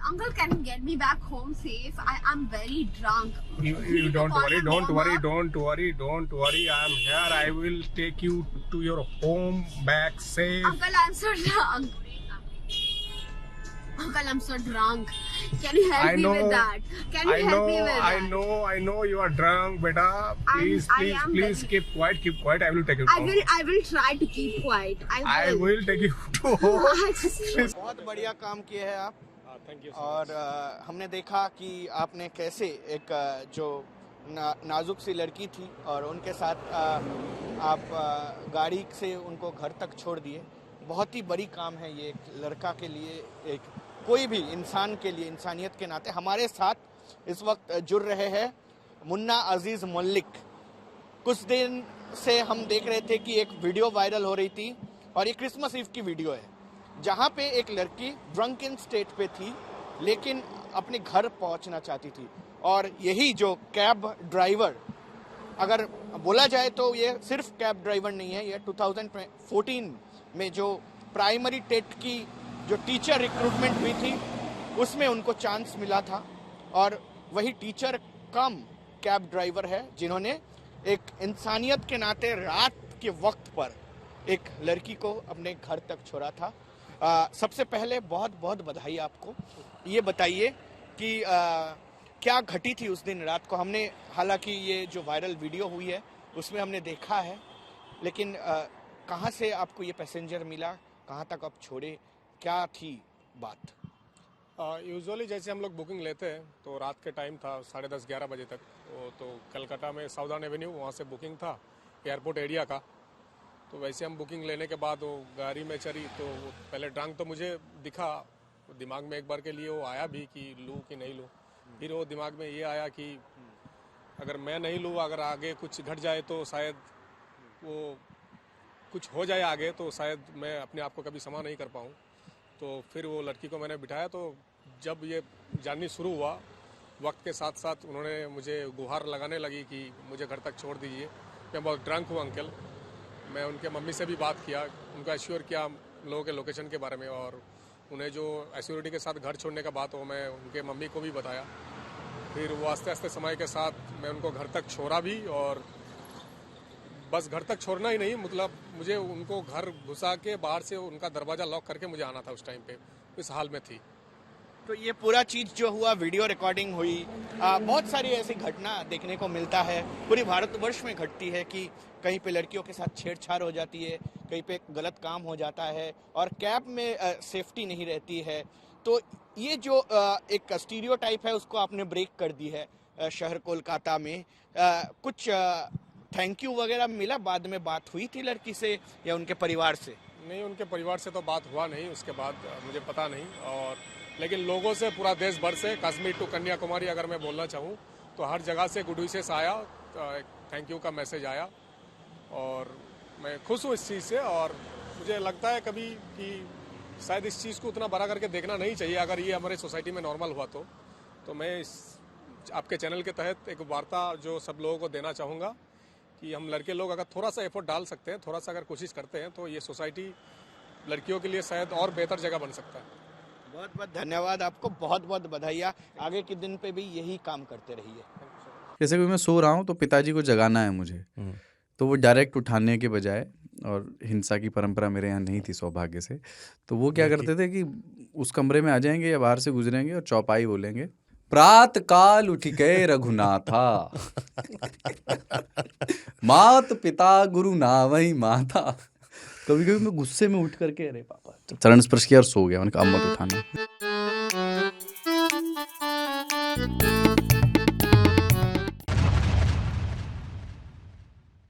Uncle, can you get me back home safe? I'm very drunk. You don't Call worry, my don't mama. worry, don't worry, don't worry. I'm here. I will take you to your home back safe. Uncle, I'm so drunk. Uncle, I'm so drunk. Can you help me with that? Can you help me with that? I know you are drunk, beta. Please, I am please very- keep quiet. I will take you home. I will try to keep quiet. I will take you to home. बहुत बढ़िया काम किए हैं आप। Thank you. और हमने देखा कि आपने कैसे एक जो नाजुक सी लड़की थी और उनके साथ आप गाड़ी से उनको घर तक छोड़ दिए। बहुत ही बड़ी काम है ये एक लड़का के लिए, एक कोई भी इंसान के लिए, इंसानियत के नाते। हमारे साथ इस वक्त जुड़ रहे हैं मुन्ना अजीज मलिक। कुछ दिन से हम देख रहे थे कि एक वीडियो वायरल हो रही थी और ये क्रिसमस ईव की वीडियो है जहाँ पे एक लड़की ड्रंक इन स्टेट पे थी लेकिन अपने घर पहुँचना चाहती थी। और यही जो कैब ड्राइवर, अगर बोला जाए तो ये सिर्फ कैब ड्राइवर नहीं है, ये 2014 में जो प्राइमरी टेट की जो टीचर रिक्रूटमेंट हुई थी उसमें उनको चांस मिला था। और वही टीचर कम कैब ड्राइवर है जिन्होंने एक इंसानियत के नाते रात के वक्त पर एक लड़की को अपने घर तक छोड़ा था। सबसे पहले बहुत बहुत बधाई आपको। ये बताइए कि क्या घटी थी उस दिन रात को। हमने हालांकि ये जो वायरल वीडियो हुई है उसमें हमने देखा है, लेकिन कहाँ से आपको ये पैसेंजर मिला, कहाँ तक आप छोड़े, क्या थी बात? यूजुअली जैसे हम लोग बुकिंग लेते हैं तो रात के टाइम था 10:30-11 बजे तक। तो कलकत्ता में साउदर्न एवेन्यू वहाँ से बुकिंग था एयरपोर्ट एरिया का। तो वैसे हम बुकिंग लेने के बाद वो गाड़ी में चढ़ी तो पहले ड्रंक तो मुझे दिखा, दिमाग में एक बार के लिए वो आया भी कि लूँ कि नहीं लूँ। फिर वो दिमाग में ये आया कि अगर मैं नहीं लूँ, अगर आगे कुछ घट जाए तो शायद वो कुछ हो जाए आगे, तो शायद मैं अपने आप को कभी क्षमा नहीं कर पाऊँ। तो फिर वो लड़की को मैंने बिठाया। तो जब ये जर्नी शुरू हुआ वक्त के साथ साथ उन्होंने मुझे गुहार लगाने लगी कि मुझे घर तक छोड़ दीजिए, मैं बहुत ड्रंक हूँ अंकल। मैं उनके मम्मी से भी बात किया, उनको एश्योर किया लोगों के लोकेशन के बारे में, और उन्हें जो एश्योरिटी के साथ घर छोड़ने का बात हो मैं उनके मम्मी को भी बताया। फिर वो आस्ते आस्ते समय के साथ मैं उनको घर तक छोड़ा भी, और बस घर तक छोड़ना ही नहीं, मतलब मुझे उनको घर घुसा के बाहर से उनका दरवाज़ा लॉक करके मुझे आना था। उस टाइम पे इस हाल में थी। तो ये पूरा चीज़ जो हुआ, वीडियो रिकॉर्डिंग हुई, बहुत सारी ऐसी घटना देखने को मिलता है, पूरी भारतवर्ष में घटती है कि कहीं पे लड़कियों के साथ छेड़छाड़ हो जाती है, कहीं पे गलत काम हो जाता है और कैब में सेफ्टी नहीं रहती है। तो ये जो एक स्टीरियोटाइप है उसको आपने ब्रेक कर दी है शहर कोलकाता में। कुछ थैंक यू वगैरह मिला, बाद में बात हुई थी लड़की से या उनके परिवार से? नहीं, उनके परिवार से तो बात हुआ नहीं उसके बाद, मुझे पता नहीं। और लेकिन लोगों से, पूरा देश भर से, कश्मीर टू कन्याकुमारी अगर मैं बोलना चाहूँ तो हर जगह से गुड विशेस आया, थैंक यू का मैसेज आया, और मैं खुश हूँ इस चीज़ से। और मुझे लगता है कभी कि शायद इस चीज़ को उतना बड़ा करके देखना नहीं चाहिए। अगर ये हमारे सोसाइटी में नॉर्मल हुआ तो मैं इस आपके चैनल के तहत एक वार्ता जो सब लोगों को देना चाहूँगा कि हम लड़के लोग अगर थोड़ा सा एफर्ट डाल सकते हैं, थोड़ा सा अगर कोशिश करते हैं तो ये सोसाइटी लड़कियों के लिए शायद और बेहतर जगह बन सकता है। बहुत बहुत धन्यवाद आपको, बहुत बहुत बधाइयाँ। आगे के दिन पे भी यही काम करते रहिए। जैसे कि मैं सो रहा हूँ तो पिताजी को जगाना है मुझे, तो वो डायरेक्ट उठाने के बजाय, और हिंसा की परंपरा मेरे यहाँ नहीं थी सौभाग्य से, तो वो क्या करते थे कि उस कमरे में आ जाएंगे या बाहर से गुजरेंगे और चौपाई बोलेंगे, प्रात काल उठ गए रघुनाथा मात पिता गुरु नावई माता। कभी कभी मैं गुस्से में उठ करके अरे पापा चरण स्पर्श किया और सो गया। मैंने कहा अब मत उठाना।